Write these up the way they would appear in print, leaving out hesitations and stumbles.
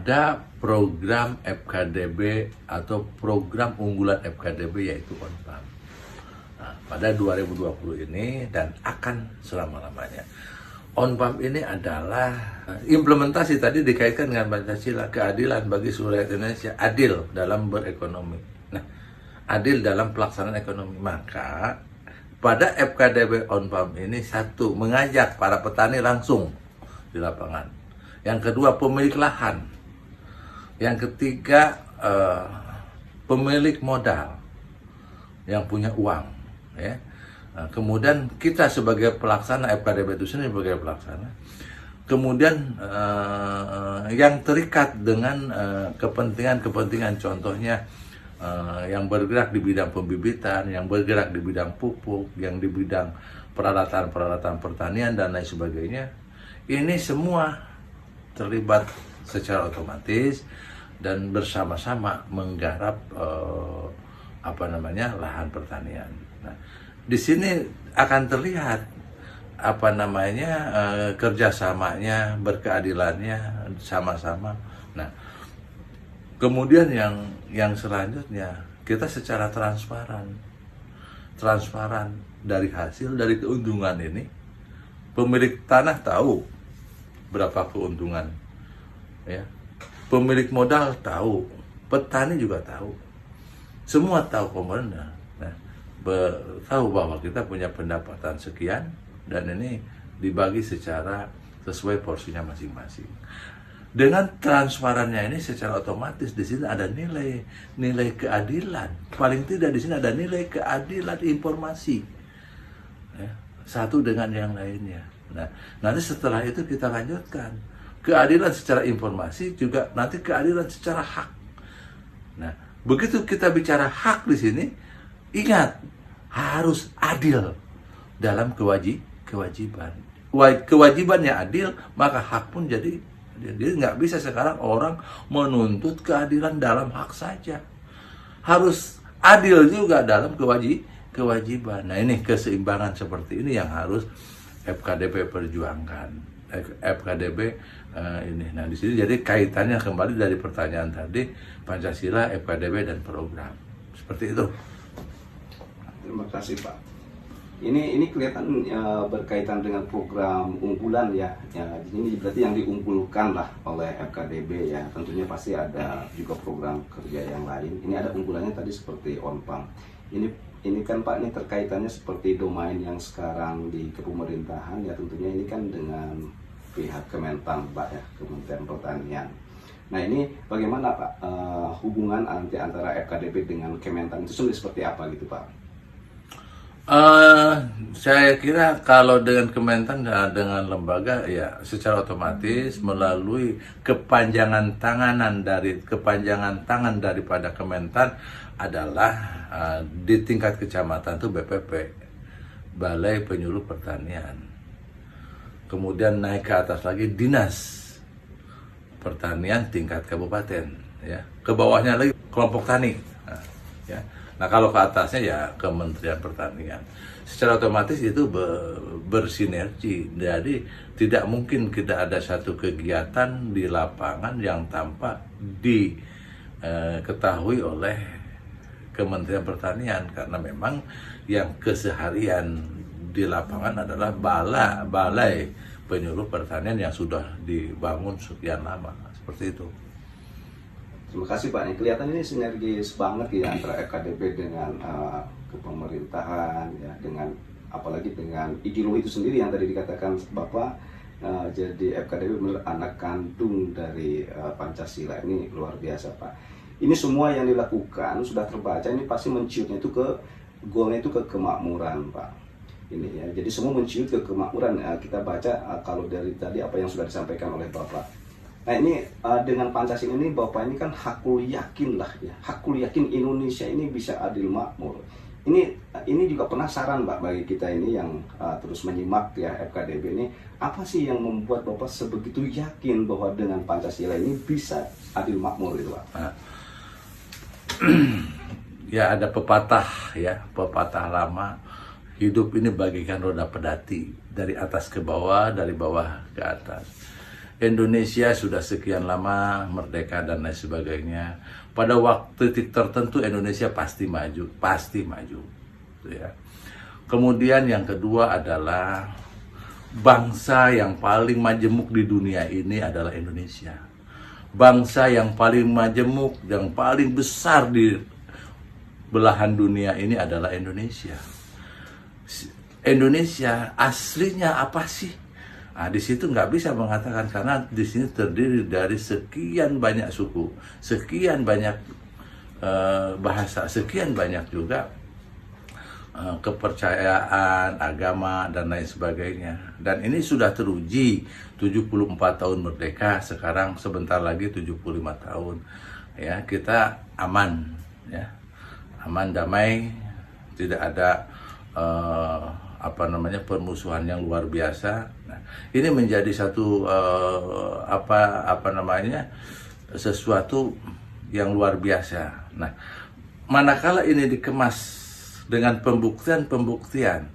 ada program FKDB atau program unggulan FKDB yaitu ONPAM. Nah, pada 2020 ini dan akan selama-lamanya. ONPAM ini adalah implementasi tadi dikaitkan dengan Pancasila, keadilan bagi seluruh rakyat Indonesia, adil dalam berekonomi. Nah, adil dalam pelaksanaan ekonomi. Maka pada FKDB ONPAM ini satu, mengajak para petani langsung di lapangan. Yang kedua, pemilik lahan. Yang ketiga, pemilik modal yang punya uang. Ya. Nah, kemudian kita sebagai pelaksana FKDB itu sendiri sebagai pelaksana. Kemudian yang terikat dengan kepentingan-kepentingan, contohnya yang bergerak di bidang pembibitan, yang bergerak di bidang pupuk, yang di bidang peralatan-peralatan pertanian dan lain sebagainya. Ini semua terlibat secara otomatis dan bersama-sama menggarap lahan pertanian. Nah, di sini akan terlihat kerjasamanya, berkeadilannya sama-sama. Nah, kemudian yang selanjutnya kita secara transparan dari hasil dari keuntungan ini, pemilik tanah tahu berapa keuntungan, ya, pemilik modal tahu, petani juga tahu, semua tahu pemerintah. Nah, tahu bahwa kita punya pendapatan sekian dan ini dibagi secara sesuai porsinya masing-masing. Dengan transparannya ini secara otomatis di sini ada nilai keadilan. Paling tidak di sini ada nilai keadilan informasi, ya, satu dengan yang lainnya. Nah, nanti setelah itu kita lanjutkan keadilan secara informasi, juga nanti keadilan secara hak. Nah, begitu kita bicara hak di sini, ingat harus adil dalam kewajiban. Kewajibannya adil, maka hak pun jadi nggak bisa sekarang orang menuntut keadilan dalam hak saja. Harus adil juga dalam kewajiban. Nah, ini keseimbangan seperti ini yang harus FKDB perjuangkan. FKDB ini. Nah, di sini jadi kaitannya kembali dari pertanyaan tadi, Pancasila, FKDB dan program. Seperti itu. Terima kasih, Pak. Ini kelihatan berkaitan dengan program unggulan ya. Ini berarti yang diunggulkan lah oleh FKDB ya. Tentunya pasti ada juga program kerja yang lain. Ini ada unggulannya tadi seperti ONPAM. Ini kan Pak, ini terkaitannya seperti domain yang sekarang di kepemerintahan ya, tentunya ini kan dengan pihak Kementan Pak ya, Kementerian Pertanian. Nah, ini bagaimana Pak hubungan antara FKDB dengan Kementan itu sendiri seperti apa gitu Pak? Saya kira kalau dengan Kementan dan dengan lembaga ya secara otomatis melalui kepanjangan tangan daripada Kementan adalah di tingkat kecamatan itu BPP, Balai Penyuluh Pertanian. Kemudian naik ke atas lagi Dinas Pertanian tingkat kabupaten, ya. Ke bawahnya lagi kelompok tani. Ya. Nah, kalau ke atasnya ya Kementerian Pertanian. Secara otomatis itu bersinergi. Jadi tidak mungkin kita ada satu kegiatan di lapangan yang tanpa diketahui oleh Kementerian Pertanian, karena memang yang keseharian di lapangan adalah balai penyuluh pertanian yang sudah dibangun sekian lama. Seperti itu. Terima kasih Pak. Ini kelihatan ini sinergis banget ya antara FKDB dengan kepemerintahan ya, dengan apalagi dengan ideologi itu sendiri yang tadi dikatakan Bapak. Jadi FKDB benar anak kandung dari Pancasila. Ini luar biasa Pak. Ini semua yang dilakukan sudah terbaca, ini pasti menciutnya itu goalnya itu ke kemakmuran Pak. Ini ya. Jadi semua menciut ke kemakmuran. Kita baca kalau dari tadi apa yang sudah disampaikan oleh Bapak. Nah, ini dengan Pancasila ini Bapak ini kan hakul yakin lah ya. Hakul yakin Indonesia ini bisa adil makmur. Ini juga penasaran Pak bagi kita ini yang terus menyimak ya FKDB ini, apa sih yang membuat Bapak sebegitu yakin bahwa dengan Pancasila ini bisa adil makmur itu Pak? Ya, ada pepatah lama, hidup ini bagaikan roda pedati, dari atas ke bawah, dari bawah ke atas. Indonesia sudah sekian lama merdeka dan lain sebagainya. Pada waktu titik tertentu Indonesia pasti maju, gitu ya. Kemudian yang kedua adalah bangsa yang paling majemuk di dunia ini adalah Indonesia. Bangsa yang paling majemuk, yang paling besar di belahan dunia ini adalah Indonesia. Indonesia aslinya apa sih? Nah, di situ nggak bisa mengatakan karena di sini terdiri dari sekian banyak suku, sekian banyak bahasa, sekian banyak juga kepercayaan, agama dan lain sebagainya. Dan ini sudah teruji 74 tahun merdeka, sekarang sebentar lagi 75 tahun. Ya, kita aman, ya. Aman, damai, tidak ada permusuhan yang luar biasa. Nah, ini menjadi satu sesuatu yang luar biasa. Nah, manakala ini dikemas dengan pembuktian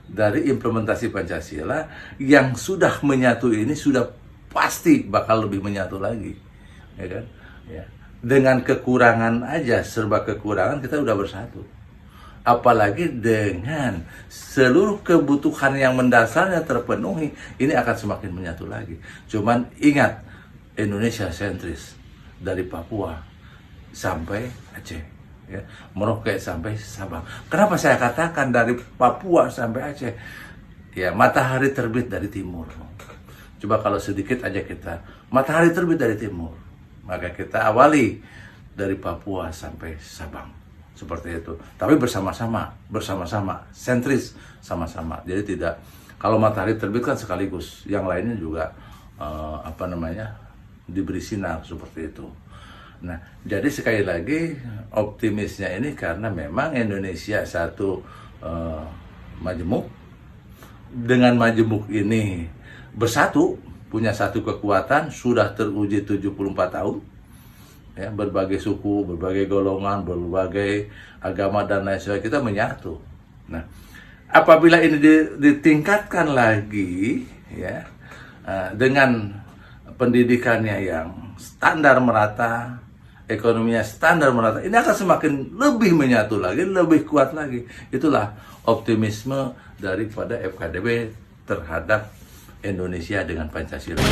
dari implementasi Pancasila yang sudah menyatu ini sudah pasti bakal lebih menyatu lagi, ya kan? Ya. Dengan kekurangan aja, serba kekurangan kita udah bersatu. Apalagi dengan seluruh kebutuhan yang mendasarnya terpenuhi, ini akan semakin menyatu lagi. Cuman ingat, Indonesia sentris dari Papua sampai Aceh, ya, Merauke sampai Sabang. Kenapa saya katakan dari Papua sampai Aceh? Ya, matahari terbit dari timur. Coba kalau sedikit aja kita, matahari terbit dari timur, maka kita awali dari Papua sampai Sabang. Seperti itu, tapi bersama-sama, sentris sama-sama. Jadi tidak, kalau matahari terbit kan sekaligus, yang lainnya juga diberi sinar seperti itu. Nah, jadi sekali lagi optimisnya ini karena memang Indonesia satu majemuk. Dengan majemuk ini bersatu, punya satu kekuatan, sudah teruji 74 tahun. Ya, berbagai suku, berbagai golongan, berbagai agama dan lain sebagainya, kita menyatu. Nah, apabila ini ditingkatkan lagi, ya, dengan pendidikannya yang standar merata, ekonominya standar merata, ini akan semakin lebih menyatu lagi, lebih kuat lagi. Itulah optimisme daripada FKDB terhadap Indonesia dengan Pancasila.